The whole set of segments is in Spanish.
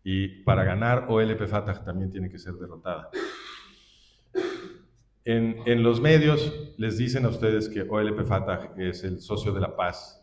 Y para ganar, OLP Fatah también tiene que ser derrotada. En los medios les dicen a ustedes que OLP Fatah es el socio de la paz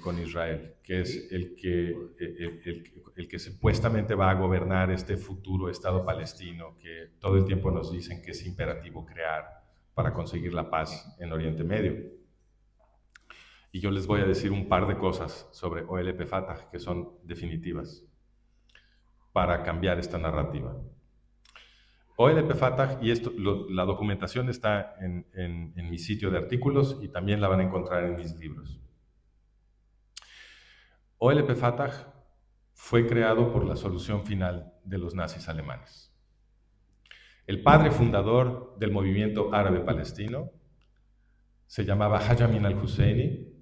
con Israel, que es el que supuestamente va a gobernar este futuro Estado palestino que todo el tiempo nos dicen que es imperativo crear para conseguir la paz en Oriente Medio. Y yo les voy a decir un par de cosas sobre OLP Fatah que son definitivas para cambiar esta narrativa. OLP Fatah, y la documentación está en mi sitio de artículos y también la van a encontrar en mis libros. OLP Fatah fue creado por la solución final de los nazis alemanes. El padre fundador del movimiento árabe palestino se llamaba Haj Amin al-Husseini,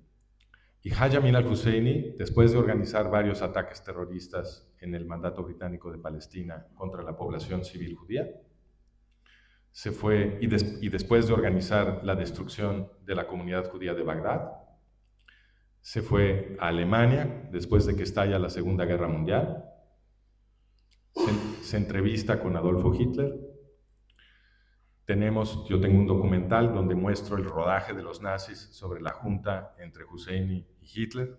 y Haj Amin al-Husseini, después de organizar varios ataques terroristas en el mandato británico de Palestina contra la población civil judía, se fue, y después de organizar la destrucción de la comunidad judía de Bagdad, se fue a Alemania después de que estalla la Segunda Guerra Mundial, se entrevista con Adolfo Hitler. Yo tengo un documental donde muestro el rodaje de los nazis sobre la junta entre Husseini y Hitler.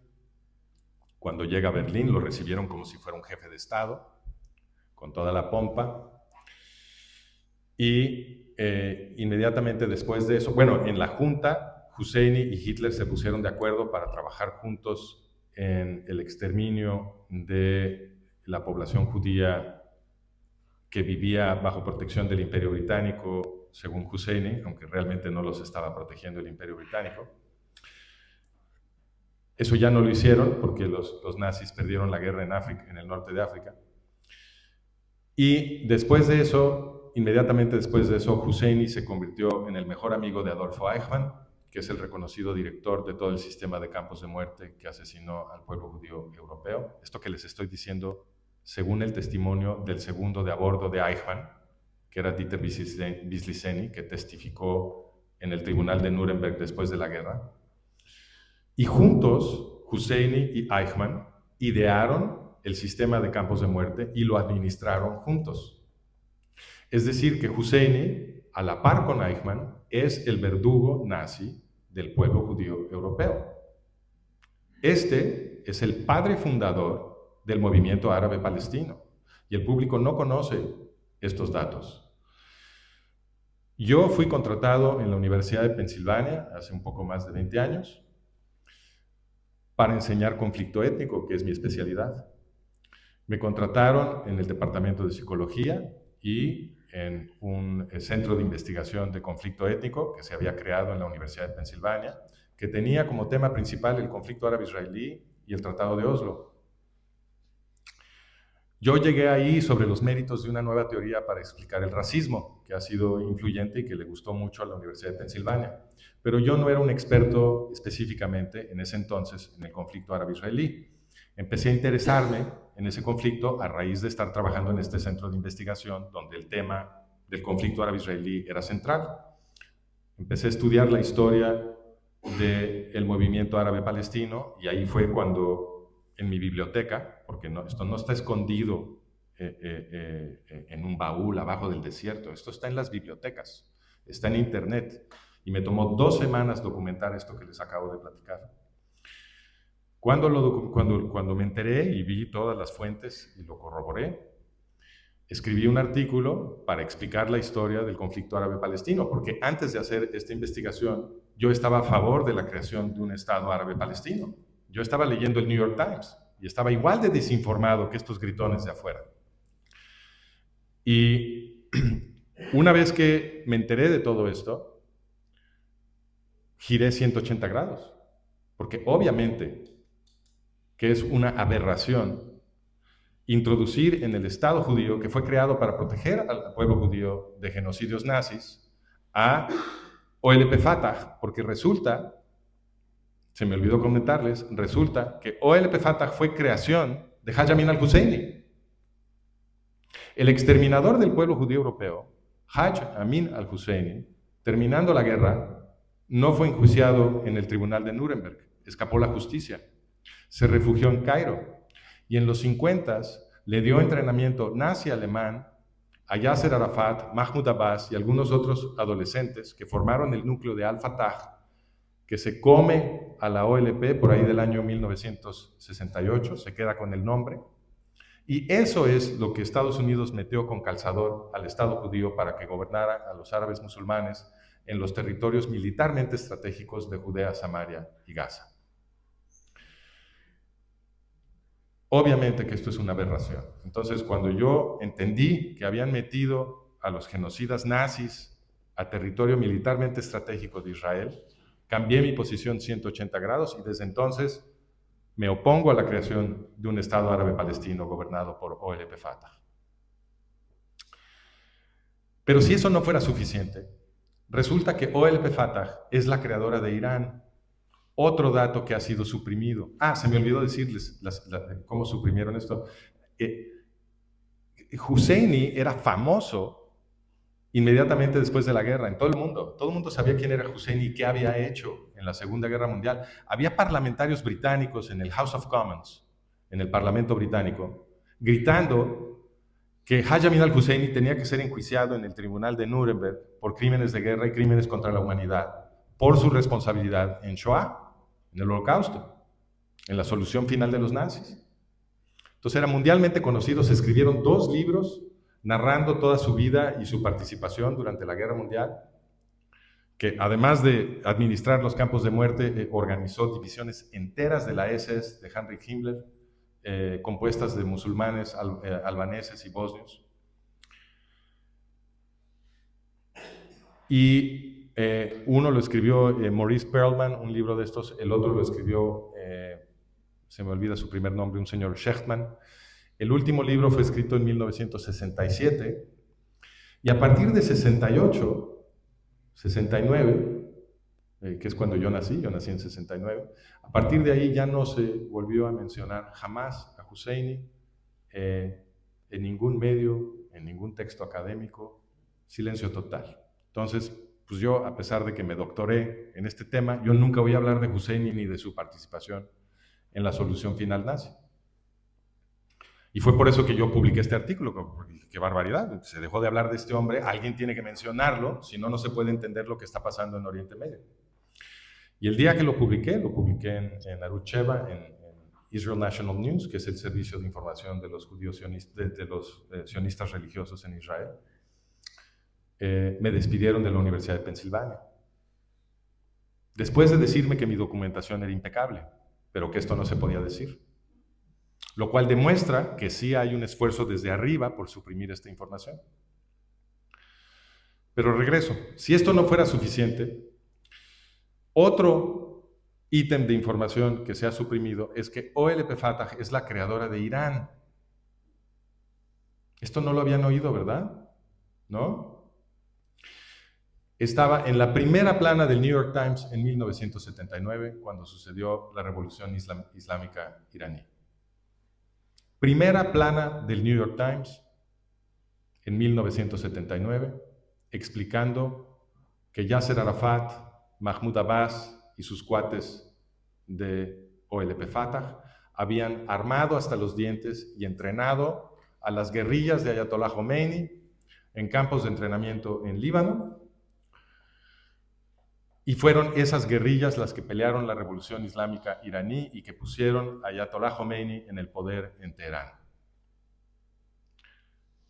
Cuando llega a Berlín lo recibieron como si fuera un jefe de Estado, con toda la pompa. Y inmediatamente después de eso, bueno, en la junta, Husseini y Hitler se pusieron de acuerdo para trabajar juntos en el exterminio de la población judía que vivía bajo protección del Imperio Británico, según Husseini, aunque realmente no los estaba protegiendo el Imperio Británico. Eso ya no lo hicieron porque los nazis perdieron la guerra en África, en el norte de África. Y después de eso, inmediatamente después de eso, Husseini se convirtió en el mejor amigo de Adolfo Eichmann, que es el reconocido director de todo el sistema de campos de muerte que asesinó al pueblo judío europeo. Esto que les estoy diciendo, según el testimonio del segundo de a bordo de Eichmann, que era Dieter Wislicenny, que testificó en el tribunal de Nuremberg después de la guerra. Y juntos, Husseini y Eichmann idearon el sistema de campos de muerte y lo administraron juntos. Es decir, que Husseini, a la par con Eichmann, es el verdugo nazi del pueblo judío europeo. Este es el padre fundador del movimiento árabe palestino y el público no conoce estos datos. Yo fui contratado en la Universidad de Pensilvania hace un poco más de 20 años para enseñar conflicto étnico, que es mi especialidad. Me contrataron en el Departamento de Psicología y en un centro de investigación de conflicto étnico que se había creado en la Universidad de Pensilvania, que tenía como tema principal el conflicto árabe-israelí y el Tratado de Oslo. Yo llegué ahí sobre los méritos de una nueva teoría para explicar el racismo, que ha sido influyente y que le gustó mucho a la Universidad de Pensilvania. Pero yo no era un experto específicamente en ese entonces en el conflicto árabe-israelí. Empecé a interesarme en ese conflicto a raíz de estar trabajando en este centro de investigación donde el tema del conflicto árabe-israelí era central. Empecé a estudiar la historia del movimiento árabe palestino y ahí fue cuando en mi biblioteca, porque esto no está escondido en un baúl abajo del desierto, esto está en las bibliotecas, está en internet, y me tomó 2 semanas documentar esto que les acabo de platicar. Cuando me enteré y vi todas las fuentes y lo corroboré, escribí un artículo para explicar la historia del conflicto árabe-palestino, porque antes de hacer esta investigación, yo estaba a favor de la creación de un Estado árabe-palestino. Yo estaba leyendo el New York Times y estaba igual de desinformado que estos gritones de afuera. Y una vez que me enteré de todo esto, giré 180 grados, porque obviamente que es una aberración introducir en el Estado judío, que fue creado para proteger al pueblo judío de genocidios nazis, a OLP Fatah, porque resulta, se me olvidó comentarles, resulta que OLP Fatah fue creación de Haj Amin al-Husseini. El exterminador del pueblo judío europeo, Haj Amin al-Husseini, terminando la guerra, no fue enjuiciado en el tribunal de Nuremberg, escapó la justicia, se refugió en Cairo y en los 50 le dio entrenamiento nazi alemán a Yasser Arafat, Mahmoud Abbas y algunos otros adolescentes que formaron el núcleo de Al-Fatah, que se come a la OLP por ahí del año 1968, se queda con el nombre. Y eso es lo que Estados Unidos metió con calzador al Estado judío para que gobernara a los árabes musulmanes en los territorios militarmente estratégicos de Judea, Samaria y Gaza. Obviamente que esto es una aberración. Entonces, cuando yo entendí que habían metido a los genocidas nazis a territorio militarmente estratégico de Israel, cambié mi posición 180 grados y desde entonces me opongo a la creación de un Estado árabe palestino gobernado por OLP Fatah. Pero si eso no fuera suficiente, resulta que OLP Fatah es la creadora de Irán. Otro dato que ha sido suprimido. Se me olvidó decirles cómo suprimieron esto. Husseini era famoso inmediatamente después de la guerra en todo el mundo. Todo el mundo sabía quién era Husseini y qué había hecho en la Segunda Guerra Mundial. Había parlamentarios británicos en el House of Commons, en el Parlamento británico, gritando que Haj Amin al-Husseini tenía que ser enjuiciado en el Tribunal de Nuremberg por crímenes de guerra y crímenes contra la humanidad, por su responsabilidad en Shoah, en el Holocausto, en la solución final de los nazis. Entonces era mundialmente conocido, se escribieron 2 libros narrando toda su vida y su participación durante la Guerra Mundial, que además de administrar los campos de muerte, organizó divisiones enteras de la SS de Heinrich Himmler, compuestas de musulmanes, albaneses y bosnios. Y uno lo escribió Maurice Perlman, un libro de estos, el otro lo escribió, se me olvida su primer nombre, un señor Shechtman. El último libro fue escrito en 1967, y a partir de 68, 69, que es cuando yo nací en 69, a partir de ahí ya no se volvió a mencionar jamás a Husseini en ningún medio, en ningún texto académico, silencio total. Entonces, pues yo, a pesar de que me doctoré en este tema, yo nunca voy a hablar de Husseini ni de su participación en la solución final nazi. Y fue por eso que yo publiqué este artículo. ¡Qué barbaridad! Se dejó de hablar de este hombre, alguien tiene que mencionarlo, si no, no se puede entender lo que está pasando en Oriente Medio. Y el día que lo publiqué en Arutz Sheva, en Israel National News, que es el servicio de información de los judíos sionistas religiosos en Israel. Me despidieron de la Universidad de Pensilvania, después de decirme que mi documentación era impecable, pero que esto no se podía decir, lo cual demuestra que sí hay un esfuerzo desde arriba por suprimir esta información. Pero regreso, si esto no fuera suficiente, otro ítem de información que se ha suprimido es que OLP Fatah es la creadora de Irán. Esto no lo habían oído, ¿verdad? ¿No? Estaba en la primera plana del New York Times en 1979, cuando sucedió la revolución islámica iraní. Primera plana del New York Times en 1979, explicando que Yasser Arafat, Mahmoud Abbas y sus cuates de OLP Fatah habían armado hasta los dientes y entrenado a las guerrillas de Ayatollah Khomeini en campos de entrenamiento en Líbano. Y fueron esas guerrillas las que pelearon la revolución islámica iraní y que pusieron a Ayatollah Khomeini en el poder en Teherán.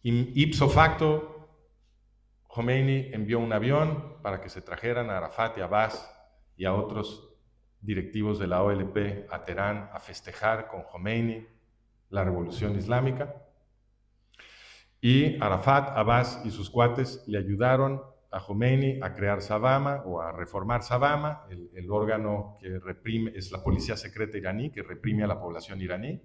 Ipso facto, Khomeini envió un avión para que se trajeran a Arafat y Abbas y a otros directivos de la OLP a Teherán a festejar con Khomeini la revolución islámica. Y Arafat, Abbas y sus cuates le ayudaron a Khomeini a crear Savama o a reformar Savama, el órgano que reprime, es la policía secreta iraní que reprime a la población iraní,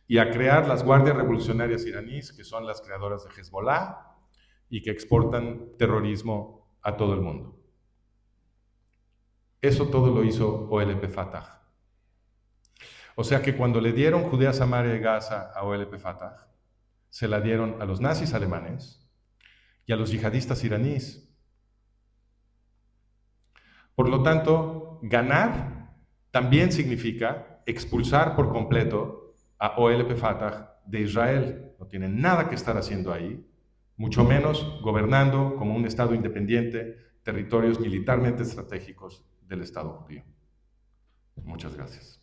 y a crear las guardias revolucionarias iraníes, que son las creadoras de Hezbollah y que exportan terrorismo a todo el mundo. Eso todo lo hizo OLP Fatah. O sea que cuando le dieron Judea, Samaria y Gaza a OLP Fatah, se la dieron a los nazis alemanes y a los yihadistas iraníes. Por lo tanto, ganar también significa expulsar por completo a OLP Fatah de Israel. No tiene nada que estar haciendo ahí, mucho menos gobernando como un Estado independiente territorios militarmente estratégicos del Estado judío. Muchas gracias.